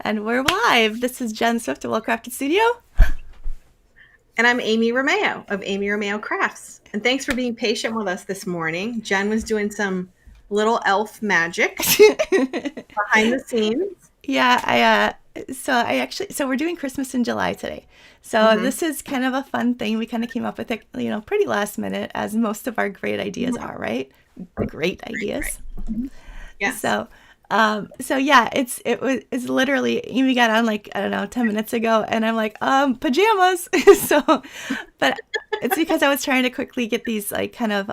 And we're live. This is Jen Swift of Well Crafted Studio. And I'm Amy Romeo of Amy Romeo Crafts. And thanks for being patient with us this morning. Jen was doing some little elf magic behind the scenes. Yeah, so we're doing Christmas in July today. So Hmm. this is kind of a fun thing. We kind of came up with it, pretty last minute, as most of our great ideas Hmm. are, right? Great Right. ideas. Mhm. Yes. So, so yeah, it's literally Amy got on like I don't know 10 minutes ago, and I'm like pajamas. So, but it's because I was trying to quickly get these like kind of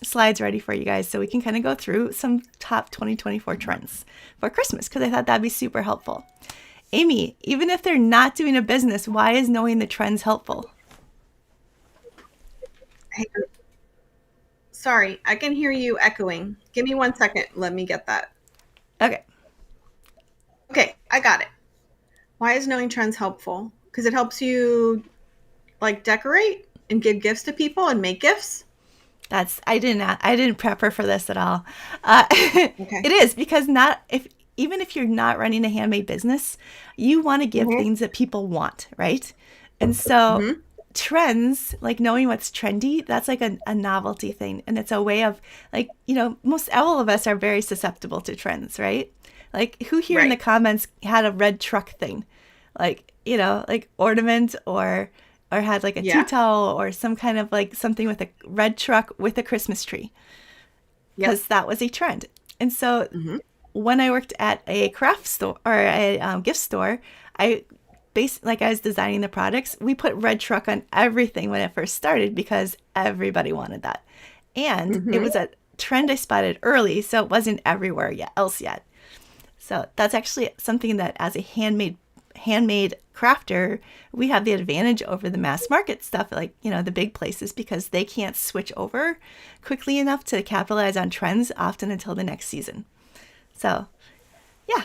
slides ready for you guys, so we can kind of go through some top 2024 trends for Christmas because I thought that'd be super helpful. Amy, even if they're not doing a business, why is knowing the trends helpful? Hey, sorry, I can hear you echoing. Give me 1 second. Let me get that. Okay. Okay, I got it. Why is knowing trends helpful? Because it helps you like decorate and give gifts to people and make gifts. I didn't prep her for this at all. Okay. It is because not if even if you're not running a handmade business, you want to give Hmm. things that people want, right? And so Hmm. trends, like knowing what's trendy, that's like a novelty thing, and it's a way of like most all of us are very susceptible to trends, right? Like who here in the Right. comments had a red truck thing, like like ornament or had like a tea Yeah. towel or some kind of like something with a red truck with a Christmas tree Yep. because that was a trend. And so Hmm. when I worked at a craft store or a gift store, I like I was designing the products. We put red truck on everything when it first started because everybody wanted that, and it Hmm. was a trend I spotted early, so it wasn't everywhere yet else yet. So that's actually something that as a handmade crafter, we have the advantage over the mass market stuff, like, the big places, because they can't switch over quickly enough to capitalize on trends often until the next season. So, yeah.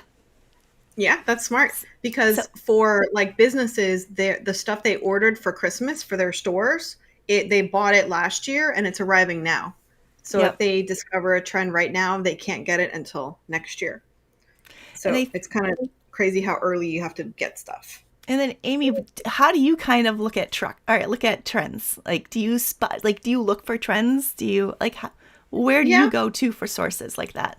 Yeah, that's smart So, because for like businesses, the stuff they ordered for Christmas for their stores, they bought it last year and it's arriving now. So if yep. they discover a trend right now, they can't get it until next year. And So I it's kind of crazy how early you have to get stuff. and then Amy, how do you kind of look at look at trends? Like do you look for trends? Do you like where do you Yeah. go to for sources like that?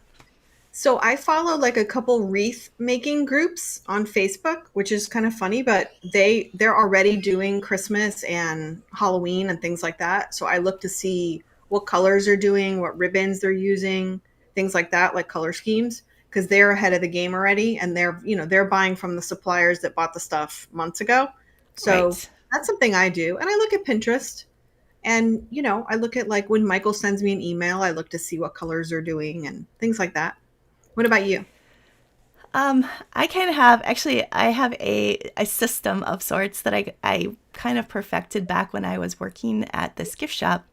So I follow like a couple wreath making groups on Facebook, which is kind of funny, but they're already doing Christmas and Halloween and things like that. So I look to see what colors they're doing, what ribbons they're using, things like that, like color schemes, because they're ahead of the game already and they're buying from the suppliers that bought the stuff months ago. So Right. that's something I do. And I look at Pinterest and I look at like when Michael sends me an email, I look to see what colors they're doing and things like that. What about you? Um, I kind of have actually I have a system of sorts that I kind of perfected back when I was working at this gift shop.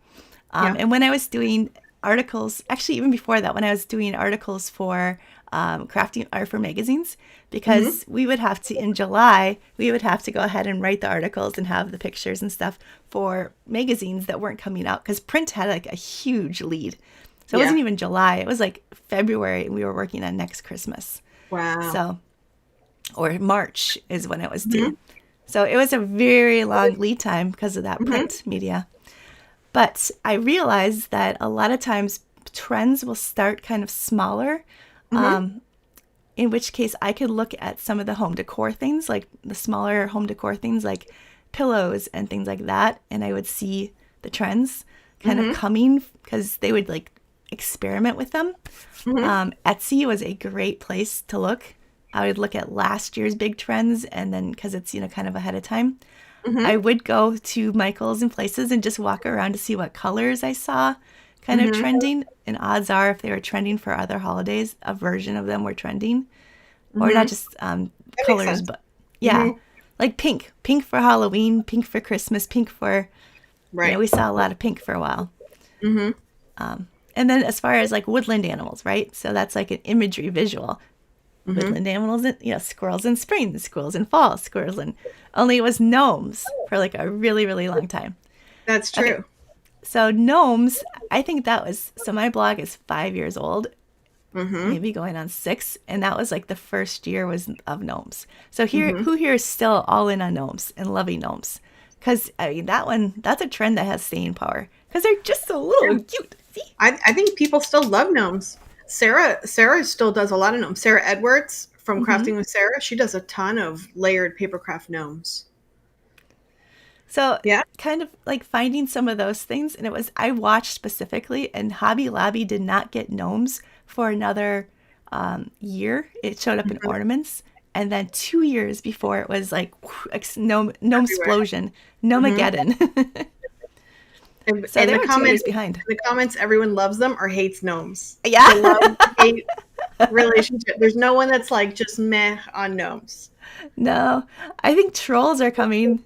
Yeah. And when I was doing articles, actually even before that, when I was doing articles for crafting art for magazines, Mhm. because we would have to in July we would have to go ahead and write the articles and have the pictures and stuff for magazines that weren't coming out because print had like a huge lead. So it wasn't Yeah. even July; it was like February, and we were working on next Christmas. Wow. So or March is when it was due. Mhm. So it was a very long lead time because of that Mhm. print media. But I realized that a lot of times trends will start kind of smaller, Mhm. in which case I could look at some of the home decor things, like the smaller home decor things like pillows and things like that. And I would see the trends kind of Mhm. coming because they would like experiment with them. Mhm. Etsy was a great place to look. I would look at last year's big trends and then because it's, kind of ahead of time. I Mhm. would go to Michael's and places and just walk around to see what colors I saw kind of Mhm. trending. And odds are, if they were trending for other holidays, a version of them were trending. Or not Mhm. just That makes colors, sense. but yeah, Mhm. like pink. Pink for Halloween, pink for Christmas, pink for, Right. we saw a lot of pink for a while. Mhm. And then as far as like woodland animals, right? So that's like an imagery visual. Mhm. Woodland animals, squirrels in spring, squirrels in fall, squirrels in. Only it was gnomes for like a really, really long time. That's Okay, true. so gnomes, I think that was so my blog is 5 years old. Mm-hmm. maybe going on 6, and that was like the first year was of gnomes. So here, Mm-hmm. who here is still all in on gnomes and loving gnomes? Because I mean that one, that's a trend that has staying power because they're just so little Yeah. and cute. See? I think people still love gnomes. Sarah still does a lot of gnomes. Sarah Edwards from Hmm. Crafting with Sarah, she does a ton of layered papercraft gnomes. So Yeah. kind of like finding some of those things, and it was I watched specifically, and Hobby Lobby did not get gnomes for another year. It showed up in Mhm. ornaments, and then 2 years before it was like gnome Everywhere. explosion, Hmm. gnomageddon. So In they the were 2 years comments, behind. everyone loves them or hates gnomes. It's Yeah. a love hate relationship. There's no one that's like just meh on gnomes. No, I think trolls are coming.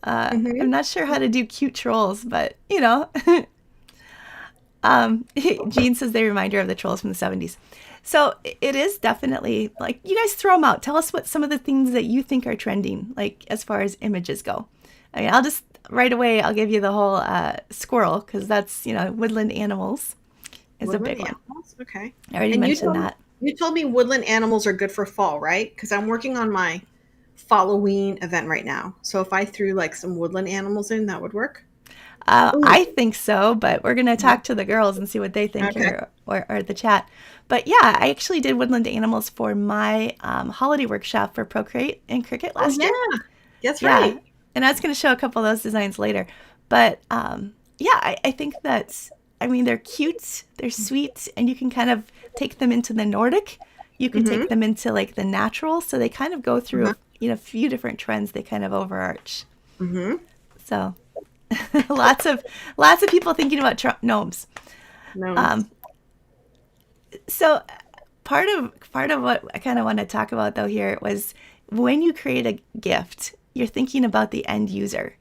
I'm Hmm. not sure how to do cute trolls, but Gene says they remind her of the trolls from the 70s. So it is definitely like you guys throw them out. Tell us what some of the things that you think are trending, like as far as images go. I mean, I'll just right away I'll give you the whole squirrel because that's woodland animals is a Woodland big one. animals. Okay. I already And mentioned that. you told me woodland animals are good for fall, right? Because I'm working on my Halloween event right now. So if I threw like some woodland animals in, that would work. Ooh. I think so, but we're gonna Mhm. talk to the girls and see what they think Okay. here or the chat. But yeah, I actually did woodland animals for my holiday workshop for Procreate and Cricut Oh last year. yeah, that's Yeah, right. and I was going to show a couple of those designs later. But yeah, I think that, I mean, they're cute, they're sweet, and you can kind of take them into the Nordic. You could Mm-hmm. take them into like the natural. So they kind of go through Uh-huh. a few different trends. They kind of overarch. Mm-hmm. So lots of lots of people thinking about gnomes. Gnomes. Um, so part of what I kind of want to talk about though here was when you create a gift, you're thinking about the end user.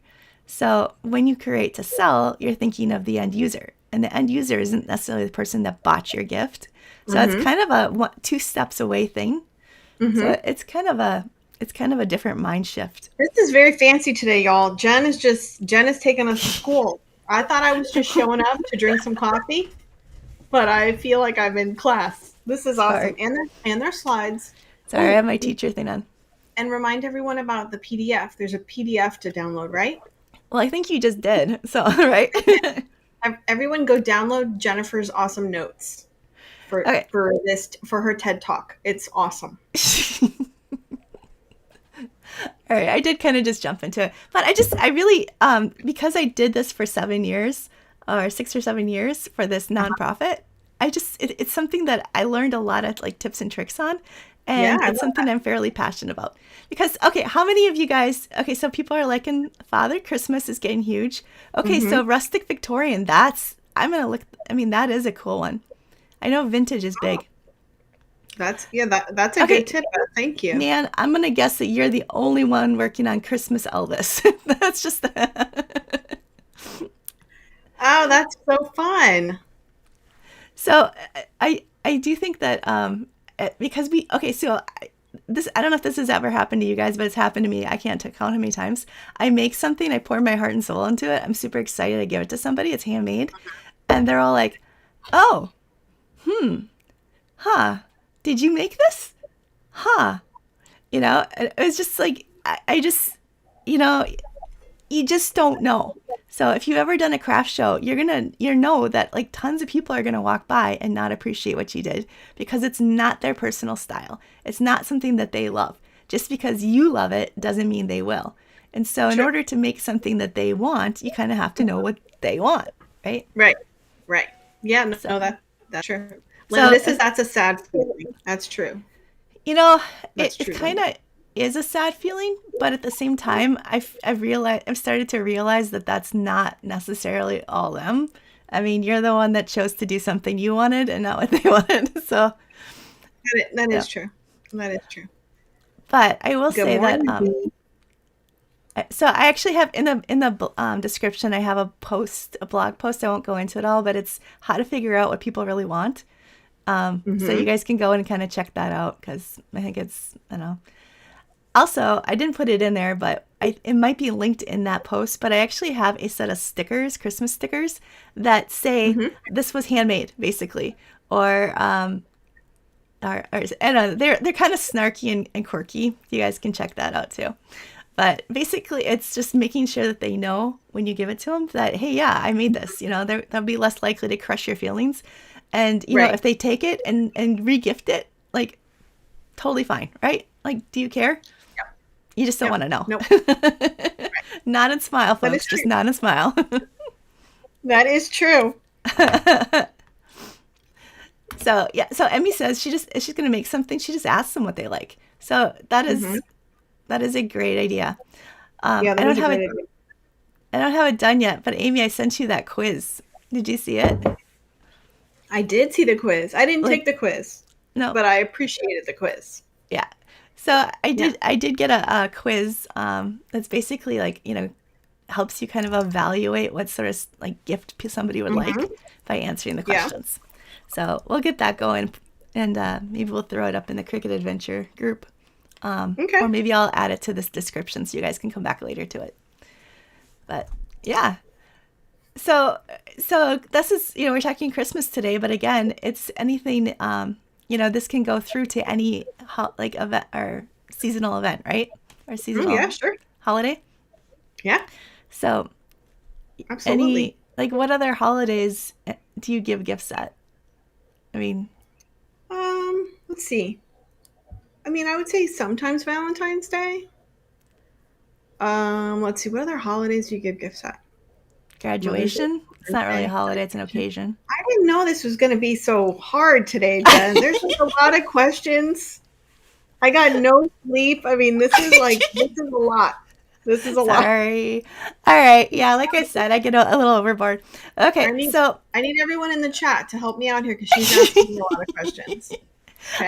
So when you create to sell, you're thinking of the end user, and the end user isn't necessarily the person that bought your gift. So it's Mm-hmm. kind of a 2 steps away thing. Mm-hmm. So it's kind of a different mind shift. This is very fancy today, y'all. Jen is taking us to school. I thought I was just showing up to drink some coffee, but I feel like I'm in class. This is awesome. Sorry, And their slides. sorry, I Oh, have my teacher thing on. and remind everyone about the PDF. There's a PDF to download, right? Well, I think you just did. So right. Everyone go download Jennifer's awesome notes Okay. for her TED Talk. It's awesome. All right, I did kind of just jump into it, but I really, because I did this for 7 years, or 6 or 7 years for this Uh-huh. nonprofit. It's something that I learned a lot of like tips and tricks on, Yeah, and I it's love something that. I'm fairly passionate about. Because okay, how many of you guys? Okay, so people are liking Father Christmas is getting huge. Okay, Hmm. so rustic Victorian, that's I'm gonna look. I mean, that is a cool one. I know vintage is Oh, big. that's a good Okay, tip. Thank you. Nan, I'm gonna guess that you're the only one working on Christmas Elvis. That's just Oh, that's so fun. so. I do think that because we okay so this I don't know if this has ever happened to you guys, but it's happened to me. I can't count how many times I make something, I pour my heart and soul into it. I'm super excited to give it to somebody. It's handmade, and they're all like, "Oh, huh? Did you make this? Huh?" It was just like I just you know you just don't know. So if you've ever done a craft show, you know that like tons of people are gonna walk by and not appreciate what you did because it's not their personal style. It's not something that they love. Just because you love it doesn't mean they will. And so in True. order to make something that they want, you kind of have to know what they want, right? Right. Right. Yeah, no, So no, that's true. Lynn, so that's a sad feeling. That's true. you know, That's it true, kind Linda. of is a sad feeling, but at the same time, I've started to realize that that's not necessarily all them. I mean, you're the one that chose to do something you wanted and not what they wanted. So, That yeah. is true. That is true. But I will Good say that morning. so I actually have in the description I have a blog post. I won't go into it all, but it's how to figure out what people really want. So you Mm-hmm. guys can go and kind of check that out because I think it's I don't know. Also, I didn't put it in there, but it might be linked in that post. But I actually have a set of stickers, Christmas stickers, that say Mm-hmm. this was handmade, basically, or they're kind of snarky and quirky. You guys can check that out too. But basically, it's just making sure that they know when you give it to them that, hey, yeah, I made this. They'll be less likely to crush your feelings. And, Right. if they take it and re-gift it, like, totally fine, right? Like, do you care? Yep. You just don't Yep. want to know. Nope. Nod and smile, That folks. is Just true. nod and smile. That is true. So, yeah. So Emmy says she's going to make something. She just asks them what they like. So Hmm. that is a great idea. Yeah, I that don't is a have great it. idea. I don't have it done yet, but Amy, I sent you that quiz. Did you see it? I did see the quiz. I didn't Like, take the quiz, no, but I appreciated the quiz. yeah. So Yeah. I did get a quiz that's basically like, helps you kind of evaluate what sort of like gift somebody would like Hmm. by answering the Yeah. questions. So we'll get that going, and maybe we'll throw it up in the Cricket Adventure group, or Okay. maybe I'll add it to this description so you guys can come back later to it. But yeah, so this is, we're talking Christmas today, but again, it's anything. This can go through to any like event or seasonal event, right? Or Yeah, seasonal sure. holiday. Yeah, So absolutely. any like what other holidays do you give gifts at? I mean, Let's see. I mean, I would say sometimes Valentine's Day. Let's see. What other holidays do you give gifts at? Mother's Day, graduation. It's Father's not really a Day, holiday; it's an graduation. occasion. I didn't know this was going to be so hard today, Jen. There's like a lot of questions. I got no sleep. I mean, this is a lot. This is a lot. Sorry. All right. Yeah, like I said, I get a little overboard. I Okay, need so I need everyone in the chat to help me out here because she's asking me a lot of questions.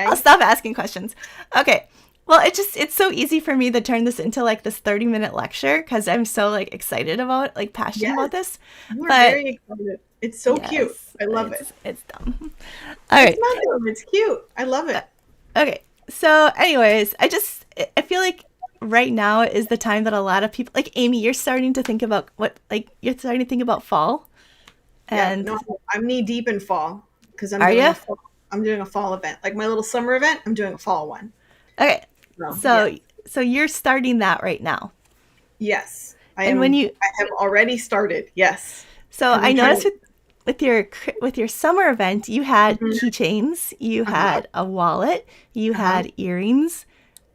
I'll Okay. stop asking questions. Okay. Well, it's so easy for me to turn this into like this 30-minute lecture because I'm so like excited about, like, passionate Yes, about this. you are But very excited. It's so cute. yes, I love it. it's dumb. All It's right. not dumb. It's cute. I love it. Okay. So, anyways, I feel like right now is the time that a lot of people, like Amy, you're starting to think about you're starting to think about fall. Yeah. And No, I'm knee deep in fall because are you? I'm doing a fall event. Like my little summer event, I'm doing a fall one. Okay. So yeah. So you're starting that right now. Yes. I And when am you I have already started. Yes. so Because I I'm trying noticed to with your summer event, you had Mhm. keychains, you Uh-huh. had a wallet, you Uh-huh. had earrings.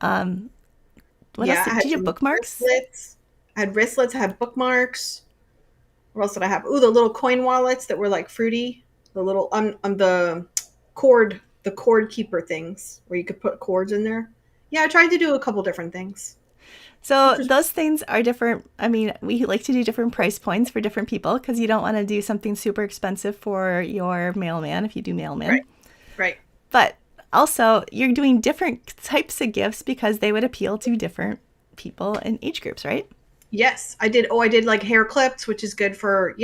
Um, what else Yeah, I did had you have some bookmarks? wristlets. I had wristlets, I had bookmarks. What else did I have? Ooh, the little coin wallets that were like fruity. The little the cord keeper things where you could put cords in there. Yeah, I tried to do a couple different things, So which was those things are different. I mean, we like to do different price points for different people because you don't want to do something super expensive for your mailman if you do mailman. right. Right. But also, you're doing different types of gifts because they would appeal to different people and age groups, right? Yes, I did. Oh, I did like hair clips, which is good for,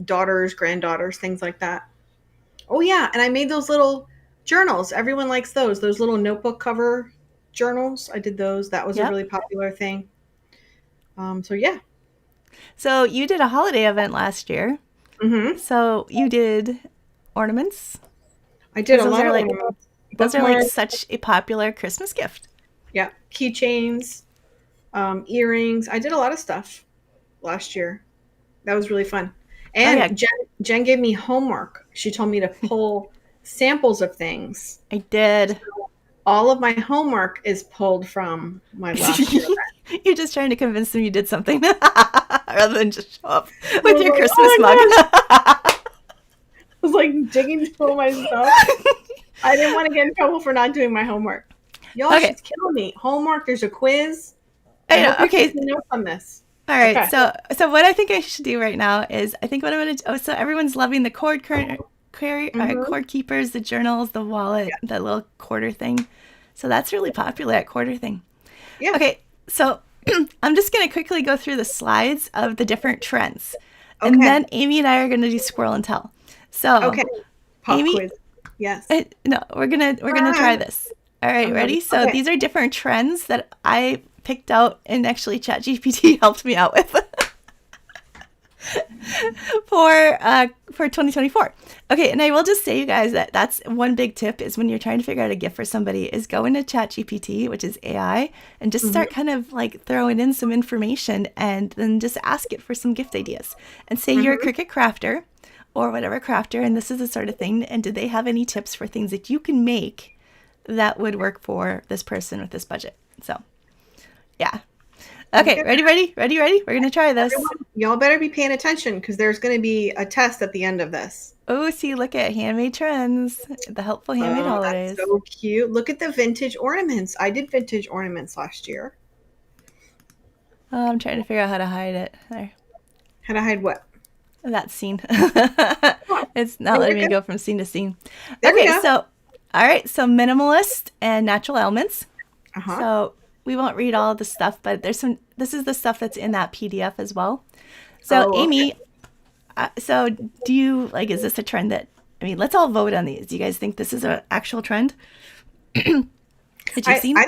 daughters, granddaughters, things like that. Oh yeah, and I made those little journals. Everyone likes those. Those little notebook cover journals. I did those. That was a Yep. really popular thing. So yeah. So you did a holiday event last year. Hmm. So you did ornaments I did because a lot of ornaments, those are like bookmarks, such a popular Christmas gift. yeah, keychains, earrings. I did a lot of stuff last year. That was really fun. Oh yeah, And Jen gave me homework. She told me to pull samples of things. I did. All of my homework is pulled from my last year event. You're just trying to convince them you did something rather than just show up I with was your like, Christmas oh mug. my gosh. I was like digging through all my stuff. I didn't want to get in trouble for not doing my homework. Y'all, Okay. she's killing me. Homework, there's a quiz. I I know. hope you're Okay. taking notes on this. All right. Okay. So what I think I should do right now is I think what I'm gonna do. Oh, so everyone's loving the Mm-hmm. cord keepers, the journals, the wallet, Yeah. the little quarter thing. So that's really popular at quarter thing. Yeah. Okay. So I'm just gonna quickly go through the slides of the different trends, and Okay. then Amy and I are gonna do squirrel and tell. So Okay. Pop Amy, quiz. Yes. no, we're gonna try this. All right, I'm ready. ready? So Okay. these are different trends that I picked out, and actually ChatGPT helped me out with. for 2024. Okay, and I will just say, you guys, that that's one big tip is when you're trying to figure out a gift for somebody is go into ChatGPT, which is AI, and just Hmm. start kind of like throwing in some information and then just ask it for some gift ideas. And say you're a Hmm. Cricut crafter or whatever crafter, and this is the sort of thing. And do they have any tips for things that you can make that would work for this person with this budget? So, yeah. Look Okay, at ready, that. ready, ready, ready? We're gonna try this. Everyone, y'all better be paying attention because there's going to be a test at the end of this. Oh, see, look at handmade trends, the helpful handmade Oh, that's holidays. so cute. Look at the vintage ornaments. I did vintage ornaments last year. Oh, I'm trying to figure out how to hide it. There, How to hide what? that scene. Oh, It's not no, letting you're me good. go from scene to scene. There we Okay, go. so, all right, so minimalist and natural elements. Uh-huh. So we won't read all of the stuff, but there's some. This is the stuff that's in that PDF as well. So Oh, okay. Amy, so do you like? Is this a trend that? I mean, let's all vote on these. Do you guys think this is an actual trend that you've I, seen?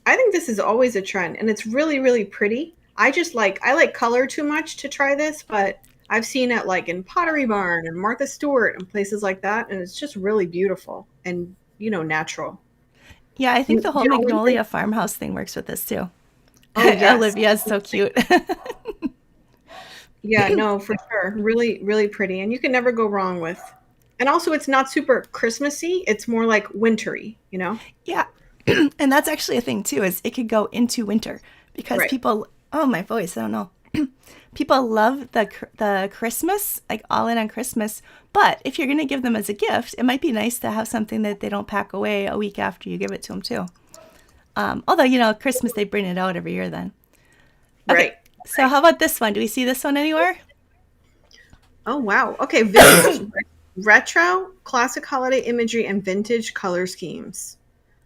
I think this is always a trend and it's really, really pretty. I like color too much to try this, but I've seen it like in Pottery Barn and Martha Stewart and places like that, and it's just really beautiful and natural. Yeah, I think And the whole the only thing, Magnolia farmhouse thing works with this too. oh yes, Olivia's so cute. yeah, no, for sure, really, really pretty, and you can never go wrong with. And also, it's not super Christmassy; it's more like wintry, you know. Yeah. And that's actually a thing too, is it could go into winter because Right, people, oh, my voice, I don't know. People love the Christmas, like all in on Christmas. But if you're going to give them as a gift, it might be nice to have something that they don't pack away a week after you give it to them too. Although, Christmas, they bring it out every year then. Okay. right. So how about this one? Do we see this one anywhere? Oh wow. Okay, vintage, retro, classic holiday imagery, and vintage color schemes.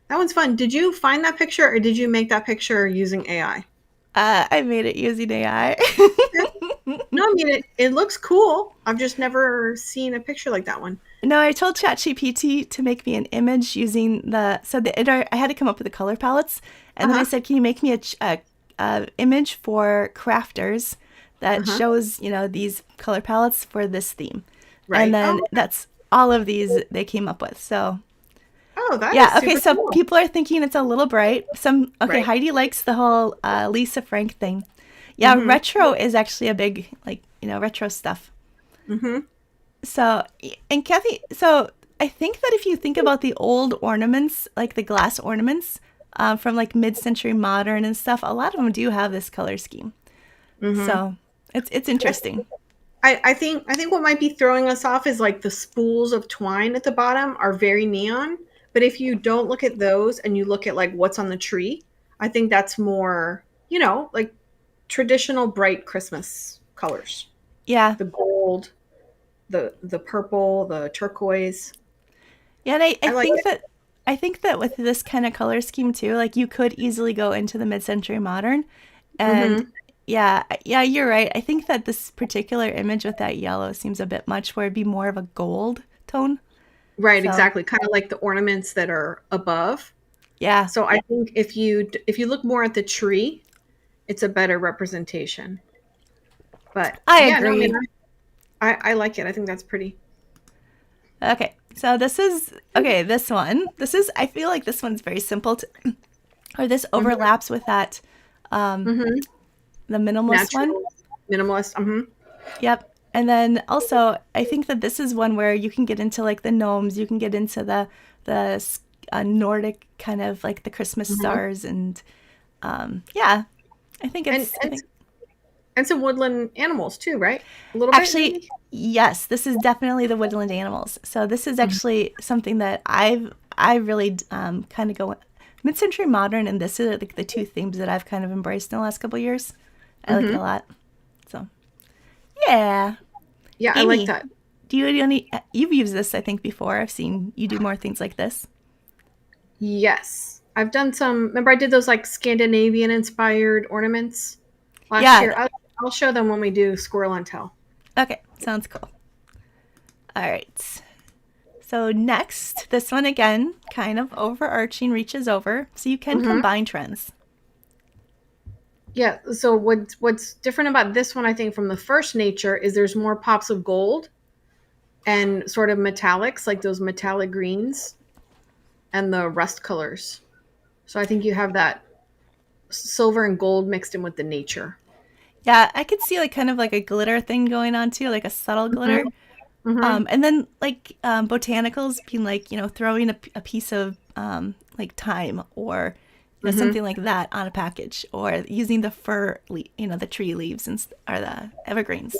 That one's fun. Did you find that picture or did you make that picture using AI? I made it using AI. Okay. No, I mean it looks cool. I've just never seen a picture like that one. No, I told ChatGPT to make me an image using I had to come up with the color palettes, and then I Uh-huh. said, "Can you make me a image for crafters that Uh-huh. shows these color palettes for this theme?" And Right. then Oh, that's all of these they came up with. So oh, that is yeah, okay. super So cool. people are thinking it's a little bright. Okay, Right. Heidi likes the whole Lisa Frank thing. Yeah, Mm-hmm. retro is actually a big retro stuff. Mm-hmm. So, and Kathy, so I think that if you think about the old ornaments, like the glass ornaments from like mid-century modern and stuff, a lot of them do have this color scheme. Mm-hmm. So it's interesting. I think what might be throwing us off is like the spools of twine at the bottom are very neon. But if you don't look at those and you look at like what's on the tree, I think that's more, like traditional bright Christmas colors. Yeah, The gold, the purple, the turquoise. yeah, and I like it. I think that with this kind of color scheme too, like you could easily go into the mid-century modern, and Hmm. yeah, yeah, you're right. I think that this particular image with that yellow seems a bit much, where it'd be more of a gold tone. Right, So exactly. Kind of like the ornaments that are above. yeah, So I think if you look more at the tree, it's a better representation. But I yeah, no, I mean, agree. I like it. I think that's pretty. Okay, so this is okay. This one, this is. I feel like this one's very simple, or this Hmm. overlaps with that, um, Hmm. the minimalist one. Natural, minimalist. Hmm. Yep. And then also, I think that this is one where you can get into like the gnomes. You can get into the Nordic kind of like the Christmas Hmm. stars, and yeah, I think And it's. I and think and some woodland animals too, right? A little bit, actually, maybe. yes, this is definitely the woodland animals. So this is actually something that I really kind of go mid-century modern, and this is like the two themes that I've kind of embraced in the last couple of years. I like it a Hmm. lot. So yeah, Yeah, I like Amy, that. do you any? You've used this, I think, before. I've seen you do more things like this. Yes, I've done some. Remember, I did those like Scandinavian inspired ornaments last Yeah. year. I'll show them when we do Squirrel and Tell. Okay. Sounds cool. All right. So next, this one again, kind of overarching, reaches over, so you can Hmm. combine trends. Yeah. So what's different about this one, I think, from the first nature is there's more pops of gold and sort of metallics, like those metallic greens and the rust colors. So I think you have that silver and gold mixed in with the nature. Yeah, I could see like kind of like a glitter thing going on too, like a subtle glitter. Hmm. Hmm. And then like botanicals being like, throwing a piece of like thyme or Hmm. something like that on a package, or using the the tree leaves or the evergreens.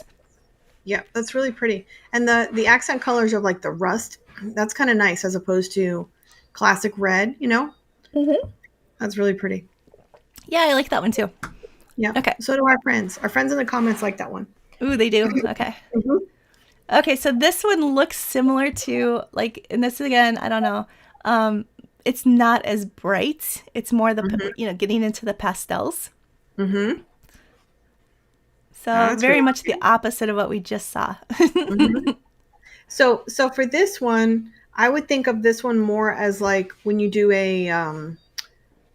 Yeah, that's really pretty. And the accent colors of like the rust, that's kind of nice as opposed to classic red, you know? Hmm. That's really pretty. Yeah, I like that one too. Yeah. Okay. So do our friends. Our friends in the comments like that one. Ooh, they do. Okay. Hmm. Okay, so this one looks similar to like, and this again, I don't know. Um, it's not as bright. It's more Hmm. getting into the pastels. Hmm. So That's really very much the pretty. opposite of what we just saw. Hmm. So for this one, I would think of this one more as like when you do a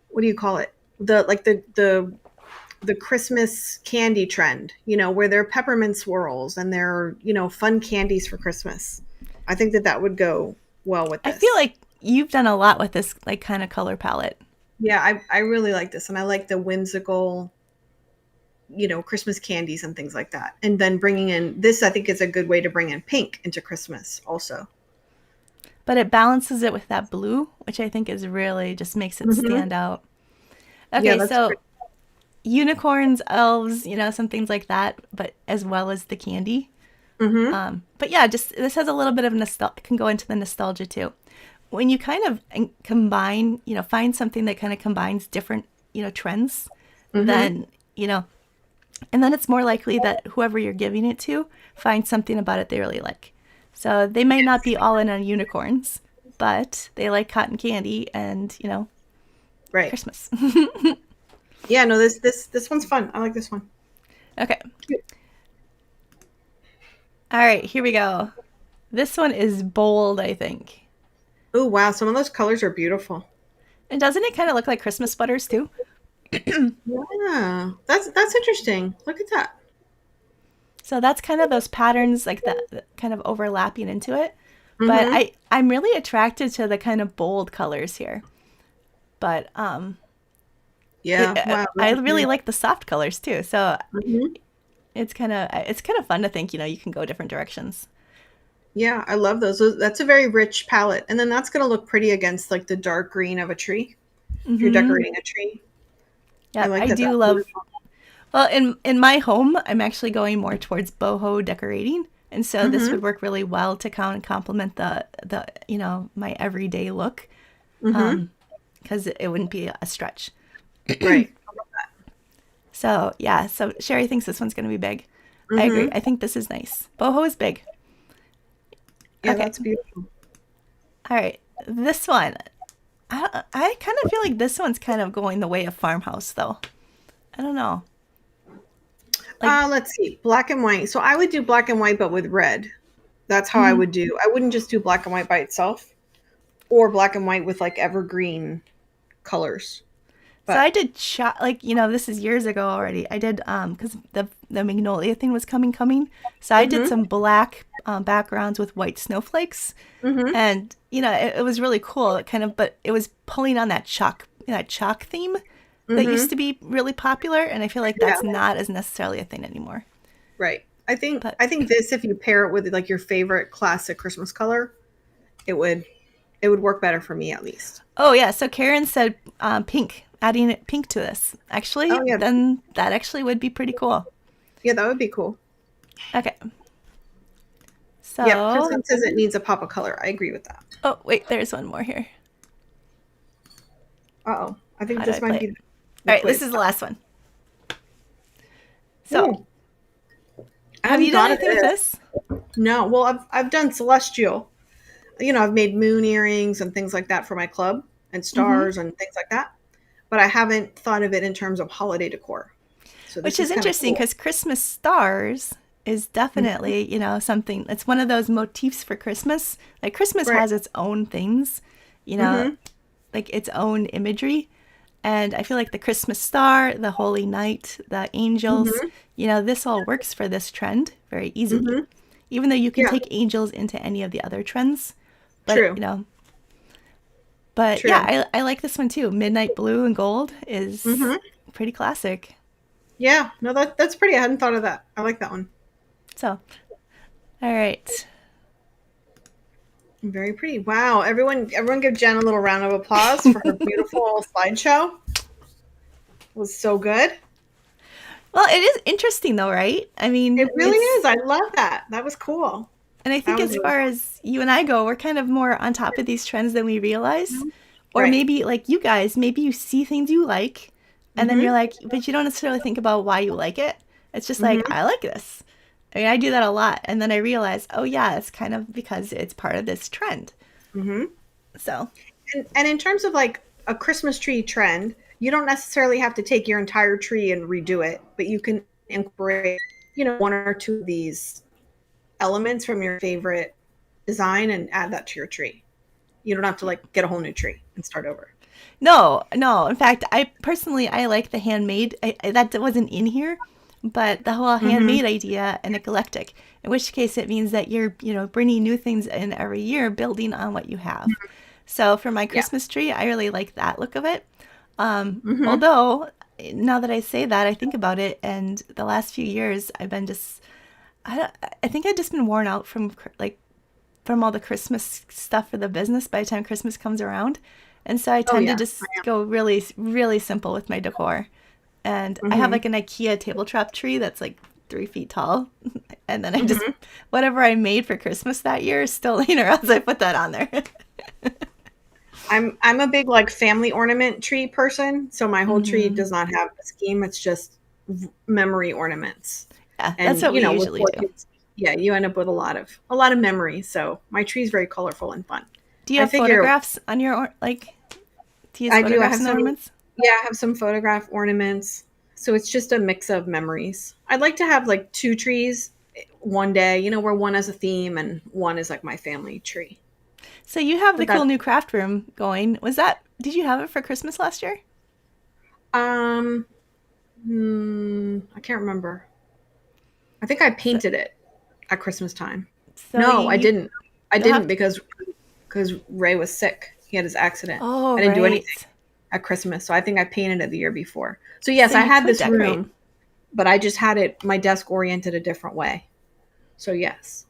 what do you call it? The like the Christmas candy trend, where they're peppermint swirls and they're, fun candies for Christmas. I think that that would go well with I feel this. like you've done a lot with this like kind of color palette. Yeah, I really like this. And I like the whimsical, Christmas candies and things like that. And then bringing in this, I think is a good way to bring in pink into Christmas also. But it balances it with that blue, which I think is really just makes it Hmm. stand out. Yeah, Okay, that's so pretty. unicorns, elves, some things like that, but as well as the candy. Hmm. But yeah, just this has a little bit of nostalgia, can go into the nostalgia too. When you kind of combine, find something that kind of combines different, trends, Hmm. then, and then it's more likely that whoever you're giving it to finds something about it they really like. So they may not be all in on unicorns, but they like cotton candy and, Right. Christmas. Yeah, no, this one's fun. I like this one. Okay. All right, here we go. This one is bold, I think. Oh, wow. Some of those colors are beautiful. And doesn't it kind of look like Christmas sweaters too? Yeah. That's interesting. Look at that. So that's kind of those patterns like that kind of overlapping into it. But Hmm. I'm really attracted to the kind of bold colors here. But Yeah. Wow. I That's really nice. like the soft colors too. So Hmm. it's kind of fun to think, you can go different directions. Yeah, I love those. That's a very rich palette. And then that's going to look pretty against like the dark green of a tree. If you're Mhm. decorating a tree, I Yep, like I that. do That's love. beautiful. Well, in my home, I'm actually going more towards boho decorating, and so this Hmm. would work really well to kind of complement the my everyday look, Hmm. because it wouldn't be a stretch. Right. So yeah, so Sherry thinks this one's going to be big. I agree. Hmm. I think this is nice. Boho is big. Yeah, Okay, that's beautiful. all right. This one, I kind of feel like this one's kind of going the way of farmhouse, though. I don't know. Like, Let's see. Black and white. So I would do black and white, but with red. That's how I mhm. would do. I wouldn't just do black and white by itself or black and white with like evergreen colors. So But I did shot like this is years ago already. I did because the magnolia thing was coming. So I did hmm. some black backgrounds with white snowflakes, Hmm. and it was really cool. It kind of, but it was pulling on that chalk theme that used Hmm. to be really popular, and I feel like Yeah. that's not as necessarily a thing anymore. Right. But I think this, if you pair it with like your favorite classic Christmas color, it would it would work better for me at least. oh yeah, so Karen said pink, adding pink to this. Oh Actually, yeah. then that actually would be pretty cool. Yeah, that would be cool. Okay, Yep. so Kristen says it needs a pop of color. I agree with that. oh wait, there's one more here. Uh-oh. I think How do I this play might it? be the All right, this quiz. is the last one. So, Ooh, I have hadn't you done thought of anything with this. this? No. Well, I've done celestial. I've made moon earrings and things like that for my club and Mm-hmm. stars and things like that. But I haven't thought of it in terms of holiday decor. So Which this is is kind of interesting cool. because Christmas stars is Mhm. definitely, something. It's one of those motifs for Christmas. Like Christmas Right. has its own things, you know, Hmm. like its own imagery. And I feel like the Christmas star, the Holy Night, the angels, Mm-hmm. this all works for this trend very easily. Mm-hmm. Even though you can Yeah, take angels into any of the other trends. But, true. yeah, True. I like this one too. Midnight blue and gold is Mm-hmm. pretty classic. Yeah, no, that's pretty. I hadn't thought of that. I like that one. So, all right. Very pretty. Wow. Everyone give Jen a little round of applause for her beautiful slideshow. It was so good. Well, it is interesting though, right? I It mean, really is. I love that. That was cool. and I That think was as really far cool. as you and I go, we're kind of more on top of these trends than we realize. Mhm. Or Right. maybe like you guys, maybe you see things you like and then you're Mm-hmm. like, but you don't necessarily think about why you like it. It's just like, Mm-hmm. I like this. I mean, I do that a lot. And then I realize, oh, yeah, it's kind of because it's part of this trend. Mm-hmm. So, And in terms of like a Christmas tree trend, you don't necessarily have to take your entire tree and redo it, but you can incorporate, one or two of these elements from your favorite design and add that to your tree. You don't have to like get a whole new tree and start over. no, no. In fact, I personally, I like the handmade. That wasn't in here, but the whole Mm-hmm. handmade idea and eclectic, in which case it means that you're, bringing new things in every year, building on what you have. So for my Yeah. Christmas tree, I really like that look of it. Mm-hmm. Although, now that I say that, I think about it, and the last few years, I've been just, I, don't- I think I've just been worn out from all the Christmas stuff for the business by the time Christmas comes around. And so I Oh tend to yeah. just go really, really simple with my decor. And I have Mm-hmm. like an IKEA table trap tree that's like 3 feet tall. And then I just, Mm-hmm. whatever I made for Christmas that year is still laying around, so I put that on there. I'm a big like family ornament tree person, so my whole tree Hmm. does not have a scheme. It's just memory ornaments, Yeah, that's and what we with usually four do. kids, yeah, you end up with a lot of memories. So my tree is very colorful and fun. Do you I have figure photographs on your, do you use I do. I photographs have in some, ornaments? yeah, I have some photograph ornaments. So it's just a mix of memories. I'd like to have like two trees one day, where one has a theme and one is like my family tree. So you have the But cool that, new craft room going. Did you have it for Christmas last year? um, I can't remember. I think I So, painted it at Christmas time. so No, I didn't. I you'll didn't have to, because Ray was sick. He had his accident. oh, I didn't do anything right. at Christmas, so I think I painted it the year before. So So yes, I you had could this decorate. room, but I just had it my desk oriented a different way. So yes.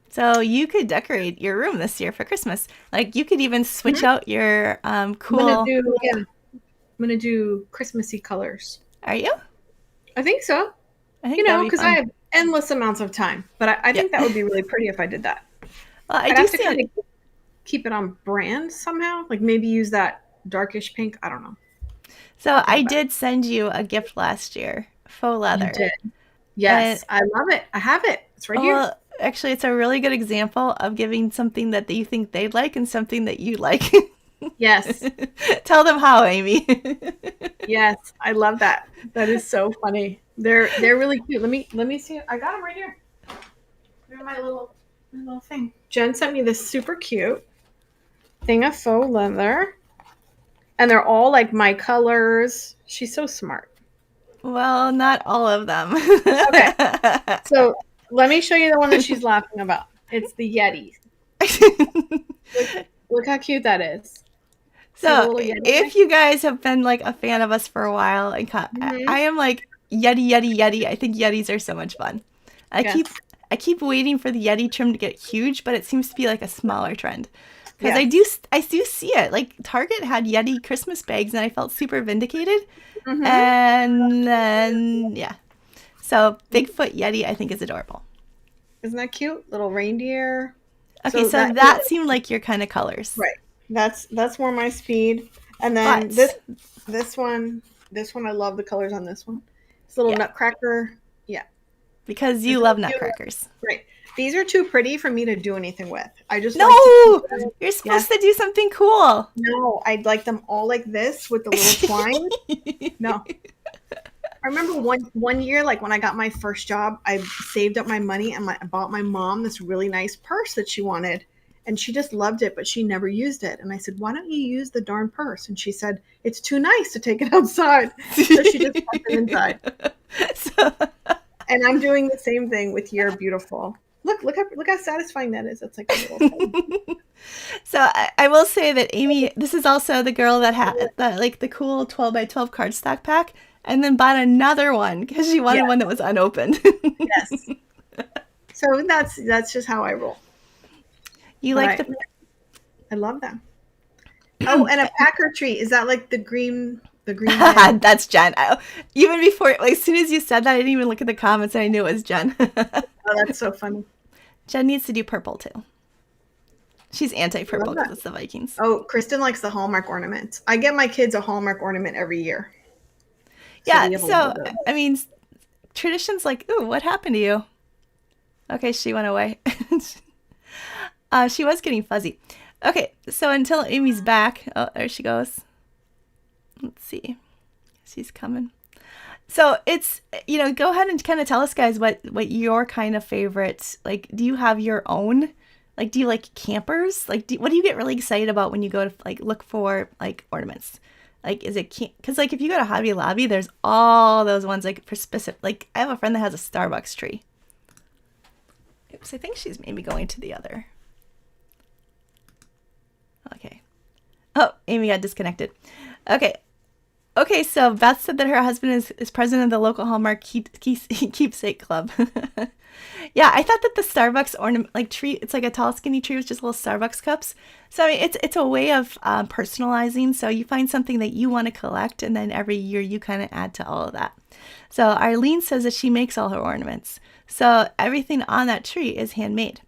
So you could decorate your room this year for Christmas. Like you could even switch Mhm. out your I'm gonna cool. do yeah. I'm gonna do Christmassy colors. Are you? I think so. I think that'd be Because I fun. have endless amounts of time. But I Yeah. think that would be really pretty if I did that. Well, I I'd do have to see kind it. of keep it on brand somehow. Like maybe use that darkish pink. I don't know. So Think I about it. did send you a gift last year, faux You leather, did. and Yes, I love it. I have it. It's right here. well, actually, it's a really good example of giving something that you think they'd like and something that you like. Yes. Tell them how, Amy. Yes, I love that. That is so funny. They're really cute. Let me see. I got them right here. They're my little thing. Jen sent me this super cute thing of faux leather, and they're all like my colors. She's so smart. Well, not all of them. Okay, so let me show you the one that she's laughing about. It's the Yeti. Look, look how cute that is. See the So, little Yeti thing? if you guys have been like a fan of us for a while, and Mm-hmm. I am like Yeti, Yeti, Yeti. I think Yetis are so much fun. I keep Yes. I keep waiting for the Yeti trim to get huge, but it seems to be like a smaller trend. Because Yes. I do see it. Like Target had Yeti Christmas bags, and I felt super vindicated. Mm-hmm. And then yeah, so Bigfoot Yeti I think is adorable. Isn't that cute? Little reindeer. Okay, So so that that seemed like your kind of colors, right. That's more my speed. And then this but this one this one I love the colors on this one. This little yeah, nutcracker. Yeah. because They're you too love cute. nutcrackers. Right. These are too pretty for me to do anything with. I just like to keep No, them. you're Yes. supposed to do something cool. No, I'd like them all like this with the little twine. No. I remember one year, like when I got my first job, I saved up my money and I bought my mom this really nice purse that she wanted. and she just loved it, but she never used it. And I said, why don't you use the darn purse? And she said, it's too nice to take it outside. So she just kept it inside. So, And I'm doing the same thing with your beautiful. Look how satisfying that is. It's like a little thing. so I will say that Amy, this is also the girl that had the, like the cool 12 by 12 cardstock pack, and then bought another one because she wanted one that was unopened. Yes. So that's just how I roll. You But like the I love them. Oh, and a packer treat. Is that like the green That's Jen. Even before, like, as soon as you said that, I didn't even look at the comments and I knew it was Jen. Oh, that's so funny. Jen needs to do purple too. She's I anti-purple love because that. it's the Vikings. Oh, Kristen likes the Hallmark ornament. I get my kids a Hallmark ornament every year. So Yeah, we have a little so, bit. I mean, traditions like, ooh, what happened to you? Okay, she went away. She was getting fuzzy. Okay, so until Amy's back. Oh, there she goes. Let's see. She's coming. So it's, go ahead and kind of tell us, guys, what your kind of favorites, like, do you have your own? Like, do you like campers? Like, what do you get really excited about when you go to, like, look for, like, ornaments? Like, is it, because, like, if you go to Hobby Lobby, there's all those ones, like, for specific, like, I have a friend that has a Starbucks tree. Oops, I think she's maybe going to the other. Okay. Oh, Amy got disconnected. Okay. Okay, so Beth said that her husband is president of the local Hallmark keepsake club. Yeah, I thought that the Starbucks ornament, like tree, it's like a tall, skinny tree with just little Starbucks cups. So I mean, it's a way of personalizing. So you find something that you want to collect, and then every year you kind of add to all of that. So Arlene says that she makes all her ornaments. So everything on that tree is handmade.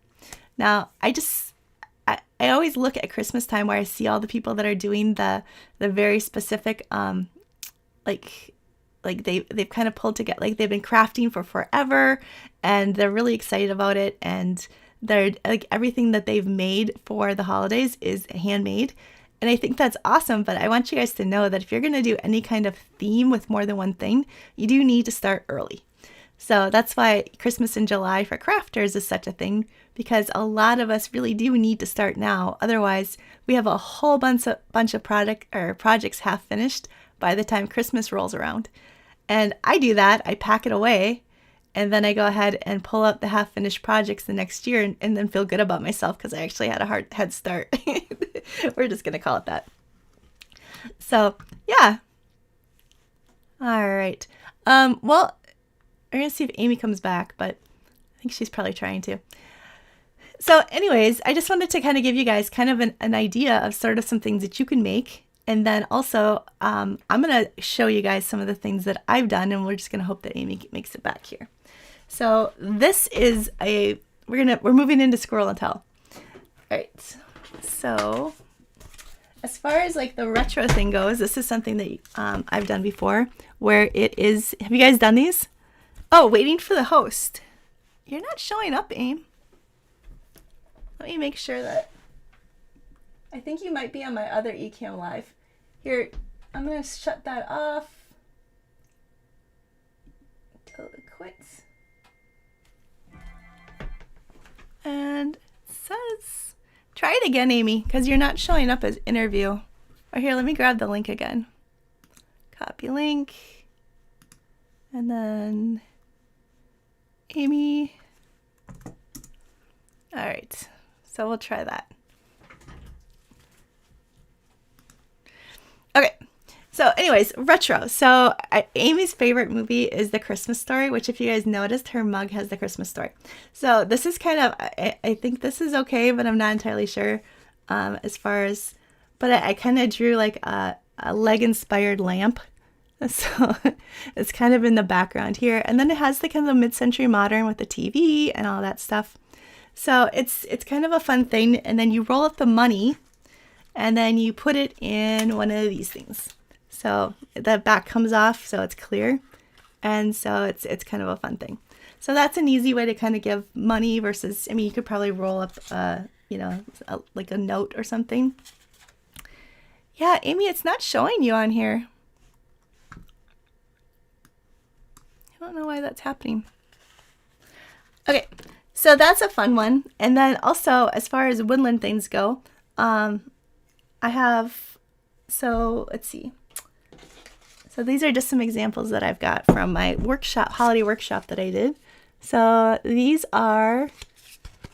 Now, I always look at Christmas time where I see all the people that are doing the very specific like they've kind of pulled together, like they've been crafting for forever and they're really excited about it, and they're like everything that they've made for the holidays is handmade. And I think that's awesome, but I want you guys to know that if you're going to do any kind of theme with more than one thing, you do need to start early. So that's why Christmas in July for crafters is such a thing, because a lot of us really do need to start now. Otherwise, we have a whole bunch of projects half finished by the time Christmas rolls around. And I do that. I pack it away, and then I go ahead and pull up the half finished projects the next year, and then feel good about myself because I actually had a hard head start. We're just going to call it that. So, yeah. All right. Well, we're going to see if Amy comes back, but I think she's probably trying to. So anyways, I just wanted to kind of give you guys kind of an idea of sort of some things that you can make. And then also, I'm going to show you guys some of the things that I've done, and we're just going to hope that Amy makes it back here. So this is we're moving into Squirrel and Tell. All right. So as far as like the retro thing goes, this is something that I've done before, where it is, have you guys done these? Oh, waiting for the host. You're not showing up, Aim. Let me make sure that, I think you might be on my other eCam Live. Here, I'm going to shut that off. Until it quits. And it says, try it again, Amy, because you're not showing up as interview. Or here, let me grab the link again. Copy link. And then Amy. All right, so we'll try that. Okay, so anyways, retro. So Amy's favorite movie is The Christmas Story, which if you guys noticed, her mug has The Christmas Story. So this is kind of, I think this is okay, but I'm not entirely sure as far as, but I kind of drew like a leg-inspired lamp. So it's kind of in the background here. And then it has the kind of mid-century modern with the TV and all that stuff. So it's kind of a fun thing. And then you roll up the money and then you put it in one of these things. So the back comes off so it's clear. And so it's kind of a fun thing. So that's an easy way to kind of give money versus, I mean, you could probably roll up, like a note or something. Yeah, Amy, it's not showing you on here. I don't know why that's happening. Okay, So that's a fun one. And then also, as far as woodland things go, I have, so let's see. So these are just some examples that I've got from my workshop, holiday workshop that I did. So these are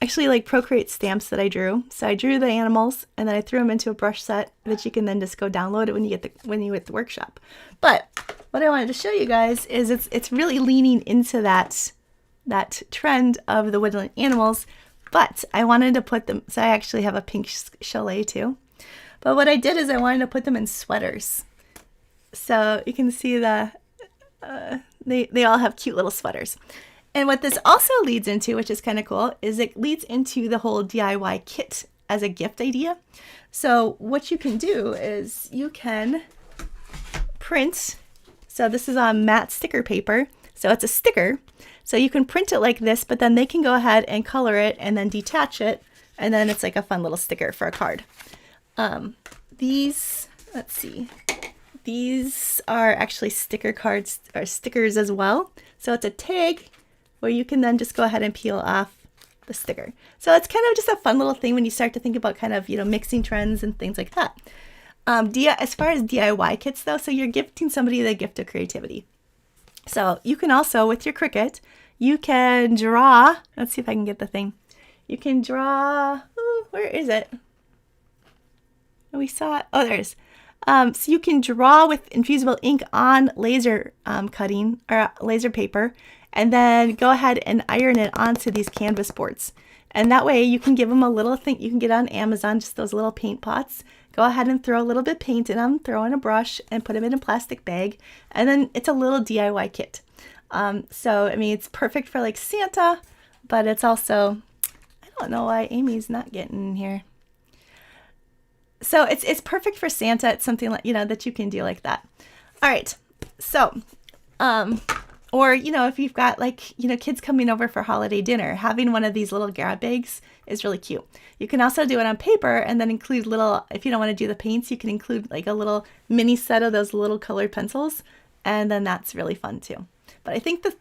actually like Procreate stamps that I drew. So I drew the animals and then I threw them into a brush set that you can then just go download it when you get the workshop. But what I wanted to show you guys is it's really leaning into that trend of the woodland animals, but I wanted to put them, so I actually have a pink chalet too. But what I did is I wanted to put them in sweaters. So you can see they all have cute little sweaters. And what this also leads into, which is kind of cool, is it leads into the whole DIY kit as a gift idea. So what you can do is you can print, so this is on matte sticker paper, so it's a sticker. So you can print it like this, but then they can go ahead and color it and then detach it, and then it's like a fun little sticker for a card. These, let's see, these are actually sticker cards or stickers as well. So it's a tag where you can then just go ahead and peel off the sticker. So it's kind of just a fun little thing when you start to think about kind of, mixing trends and things like that. As far as DIY kits though, so you're gifting somebody the gift of creativity. So you can also, with your Cricut, you can draw, let's see if I can get the thing. You can draw, where is it? We saw it, there it is. So you can draw with infusible ink on laser cutting or laser paper, and then go ahead and iron it onto these canvas boards. And that way you can give them a little thing you can get on Amazon, just those little paint pots. Go ahead and throw a little bit of paint in them, throw in a brush, and put them in a plastic bag. And then it's a little DIY kit. So, I mean, it's perfect for like Santa, but it's also, I don't know why Amy's not getting in here. So it's perfect for Santa. It's something like, that you can do like that. All right. So, or, if you've got like, kids coming over for holiday dinner, having one of these little grab bags is really cute. You can also do it on paper and then include little, if you don't want to do the paints, you can include like a little mini set of those little colored pencils. And then that's really fun too. But I think that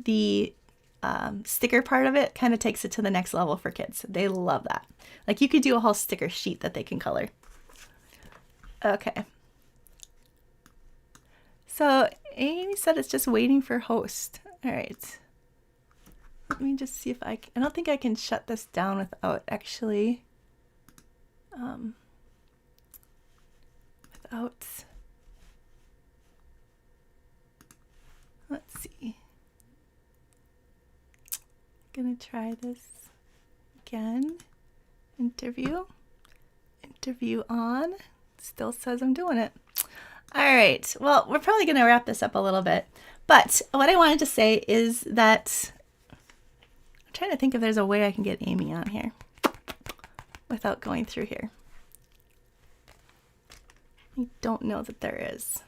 the sticker part of it kind of takes it to the next level for kids. They love that. Like you could do a whole sticker sheet that they can color. Okay. So Amy said it's just waiting for host. All right. Let me just see if I don't think I can shut this down without actually, let's see. Gonna try this again. Interview on. Still says I'm doing it. All right. Well, we're probably gonna wrap this up a little bit, but what I wanted to say is that I'm trying to think if there's a way I can get Amy on here without going through here. I don't know that there is.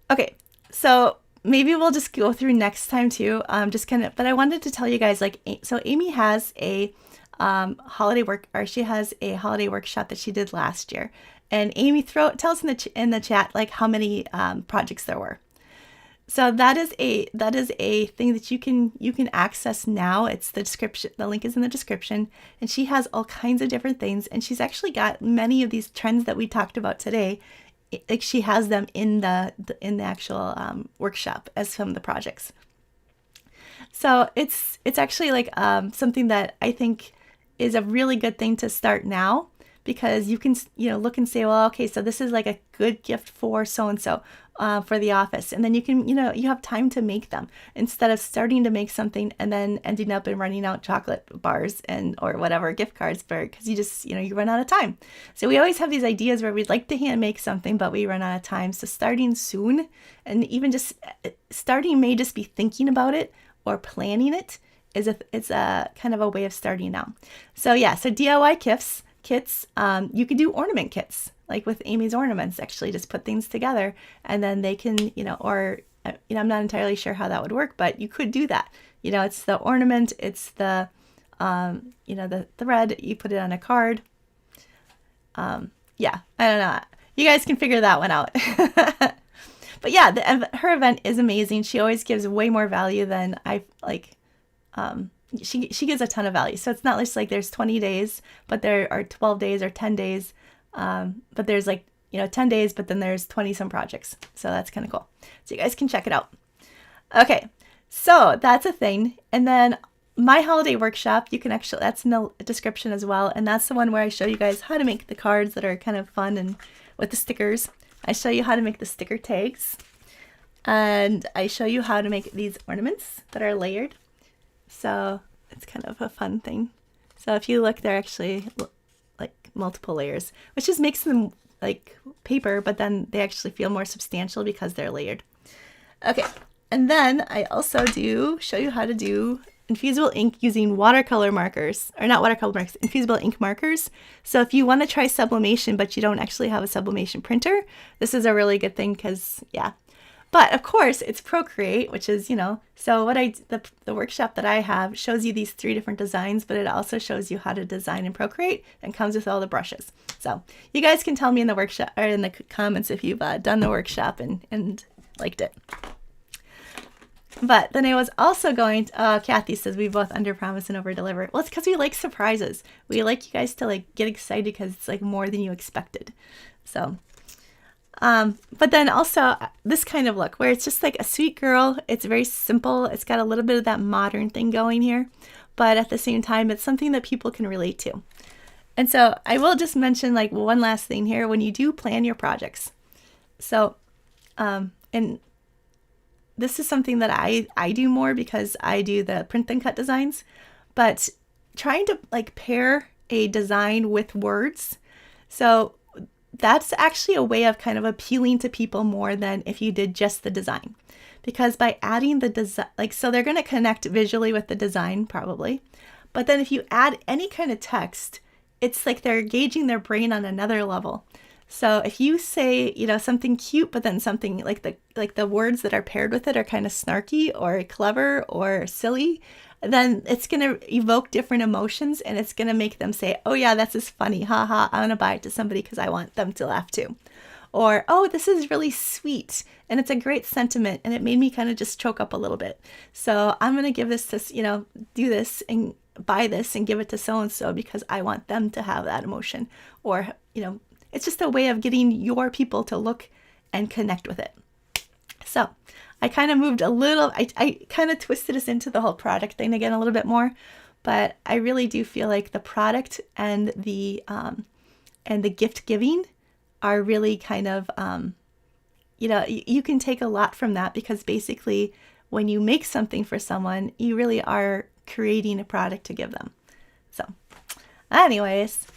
Okay, so maybe we'll just go through next time too. But I wanted to tell you guys, so Amy has a holiday workshop that she did last year, and Amy tell us in the chat like how many projects there were. So that is a thing that you can access now. It's the description. The link is in the description, and she has all kinds of different things, and she's actually got many of these trends that we talked about today. Like she has them in the actual workshop as some of the projects. So it's actually like something that I think is a really good thing to start now, because you can look and say, well, okay, so this is like a good gift for so and so for the office, and then you can you have time to make them instead of starting to make something and then ending up and running out chocolate bars or whatever gift cards because you just you run out of time. So we always have these ideas where we'd like to hand make something, but we run out of time. So starting soon, and even just starting may just be thinking about it or planning it it's a kind of a way of starting now. So yeah, so DIY kits, you could do ornament kits, like with Amy's ornaments, actually just put things together and then they can, I'm not entirely sure how that would work, but you could do that. It's the ornament, it's the, the thread, you put it on a card. Yeah, I don't know. You guys can figure that one out. But yeah, her event is amazing. She always gives way more value than I like. She gives a ton of value. So it's not just like there's 20 days, but there are 12 days or 10 days. But there's like, 10 days, but then there's 20 some projects. So that's kind of cool. So you guys can check it out. Okay. So that's a thing. And then my holiday workshop, you can actually, that's in the description as well. And that's the one where I show you guys how to make the cards that are kind of fun and with the stickers. I show you how to make the sticker tags. And I show you how to make these ornaments that are layered. So it's kind of a fun thing. So if you look, they're actually like multiple layers, which just makes them like paper, but then they actually feel more substantial because they're layered. Okay. And then I also show you how to do infusible ink using watercolor markers, or not watercolor markers, infusible ink markers. So if you want to try sublimation, but you don't actually have a sublimation printer, this is a really good thing because, yeah. But of course, it's Procreate, which is, so what the workshop that I have shows you these 3 different designs, but it also shows you how to design in Procreate and comes with all the brushes. So you guys can tell me in the workshop or in the comments if you've done the workshop and liked it. But then I was also Kathy says we both under promise and over deliver. Well, it's because we like surprises. We like you guys to like get excited because it's like more than you expected. So, but then also this kind of look where it's just like a sweet girl. It's very simple. It's got a little bit of that modern thing going here, but at the same time, it's something that people can relate to. And so I will just mention like one last thing here when you do plan your projects. So, and this is something that I do more because I do the print and cut designs, but trying to like pair a design with words. So that's actually a way of kind of appealing to people more than if you did just the design, because by adding the design, like, so they're going to connect visually with the design probably. But then if you add any kind of text, it's like they're engaging their brain on another level. So if you say, something cute, but then something like the words that are paired with it are kind of snarky or clever or silly, then it's going to evoke different emotions and it's going to make them say, oh yeah, that's just funny. Ha ha. I want to buy it to somebody because I want them to laugh too. Or, oh, this is really sweet and it's a great sentiment and it made me kind of just choke up a little bit. So I'm going to give this to, do this and buy this and give it to so-and-so because I want them to have that emotion. Or, it's just a way of getting your people to look and connect with it. So I kind of moved a little, I kind of twisted us into the whole product thing again a little bit more, but I really do feel like the product and the gift giving are really kind of, you can take a lot from that because basically when you make something for someone, you really are creating a product to give them. So anyways,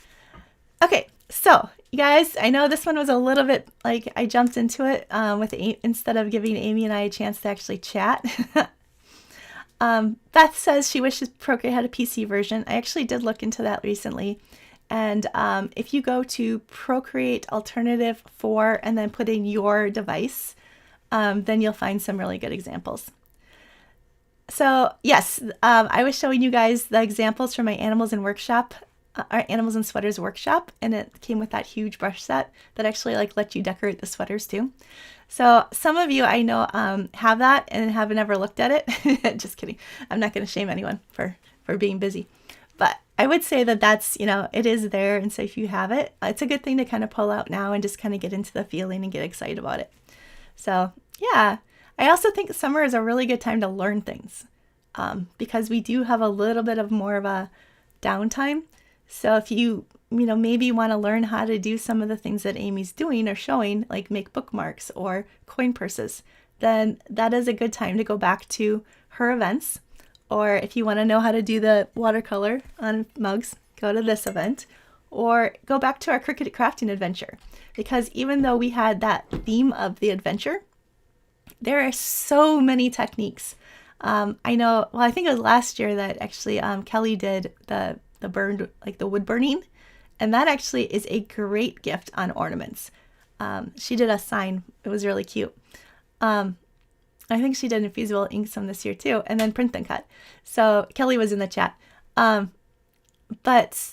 okay. So, you guys, I know this one was a little bit like I jumped into it instead of giving Amy and I a chance to actually chat. Beth says she wishes Procreate had a PC version. I actually did look into that recently. And if you go to Procreate Alternative 4 and then put in your device, then you'll find some really good examples. So, yes, I was showing you guys the examples from my Animals in Workshop. Our Animals and Sweaters workshop, and it came with that huge brush set that actually like let you decorate the sweaters too. So some of you I know have that and haven't ever looked at it. Just kidding. I'm not going to shame anyone for being busy, but I would say that that's, it is there. And so if you have it, it's a good thing to kind of pull out now and just kind of get into the feeling and get excited about it. So yeah, I also think summer is a really good time to learn things because we do have a little bit of more of a downtime. So if you maybe want to learn how to do some of the things that Amy's doing or showing, like make bookmarks or coin purses, then that is a good time to go back to her events. Or if you want to know how to do the watercolor on mugs, go to this event. Or go back to our Cricut crafting adventure. Because even though we had that theme of the adventure, there are so many techniques. I know, well, I think it was last year that actually Kelly did the burned, like the wood burning, and that actually is a great gift on ornaments. She did a sign. It was really cute. I think she did infusible ink some this year too, and then print and cut. So Kelly was in the chat. But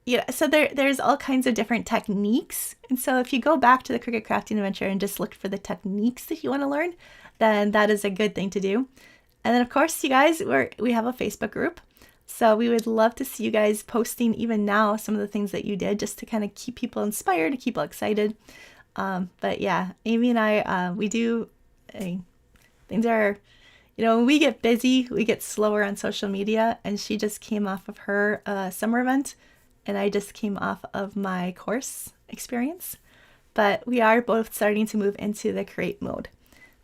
yeah, so there's all kinds of different techniques. And so if you go back to the Cricut Crafting Adventure and just look for the techniques that you want to learn, then that is a good thing to do. And then of course, you guys, we have a Facebook group. So we would love to see you guys posting even now some of the things that you did, just to kind of keep people inspired, to keep people excited. But yeah, Amy and I, we do, things are, when we get busy, we get slower on social media. And she just came off of her summer event, and I just came off of my course experience. But we are both starting to move into the create mode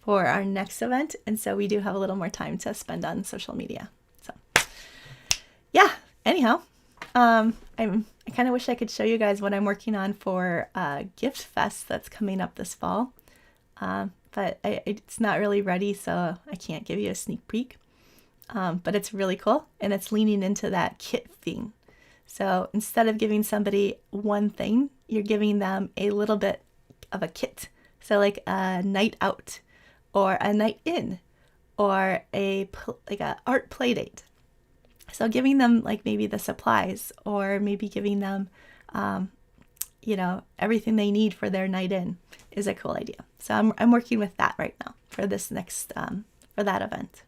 for our next event. And so we do have a little more time to spend on social media. So yeah, anyhow, I kind of wish I could show you guys what I'm working on for Gift Fest that's coming up this fall. But it's not really ready, so I can't give you a sneak peek. But it's really cool, and it's leaning into that kit thing. So instead of giving somebody one thing, you're giving them a little bit of a kit. So like a night out, or a night in, or like a art play date. So giving them like maybe the supplies, or maybe giving them, everything they need for their night in is a cool idea. So I'm working with that right now for this next, for that event.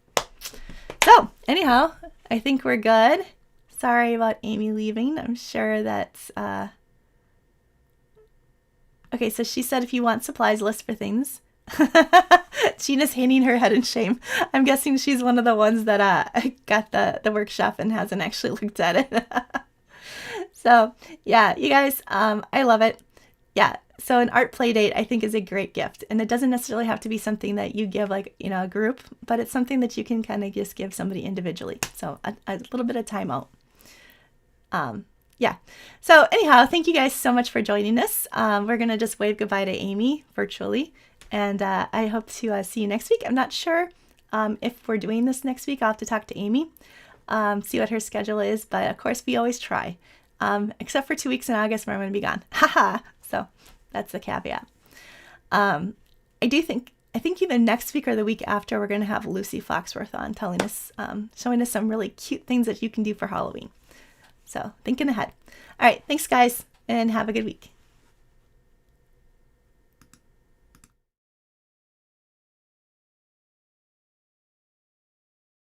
So anyhow, I think we're good. Sorry about Amy leaving. I'm sure that's, okay, so she said if you want supplies, list for things. Gina's hanging her head in shame. I'm guessing she's one of the ones that got the workshop and hasn't actually looked at it. So yeah, you guys, I love it. Yeah, so an art play date I think is a great gift, and it doesn't necessarily have to be something that you give like a group, but it's something that you can kind of just give somebody individually. So a little bit of time out. Yeah. So anyhow, thank you guys so much for joining us. We're gonna just wave goodbye to Amy virtually, and I hope to see you next week. I'm not sure if we're doing this next week. I'll have to talk to Amy, see what her schedule is, but of course we always try. Except for 2 weeks in August where I'm going to be gone. Haha. So that's the caveat. I think either next week or the week after, we're going to have Lucy Foxworth on telling us, showing us some really cute things that you can do for Halloween. So thinking ahead. All right. Thanks guys, and have a good week.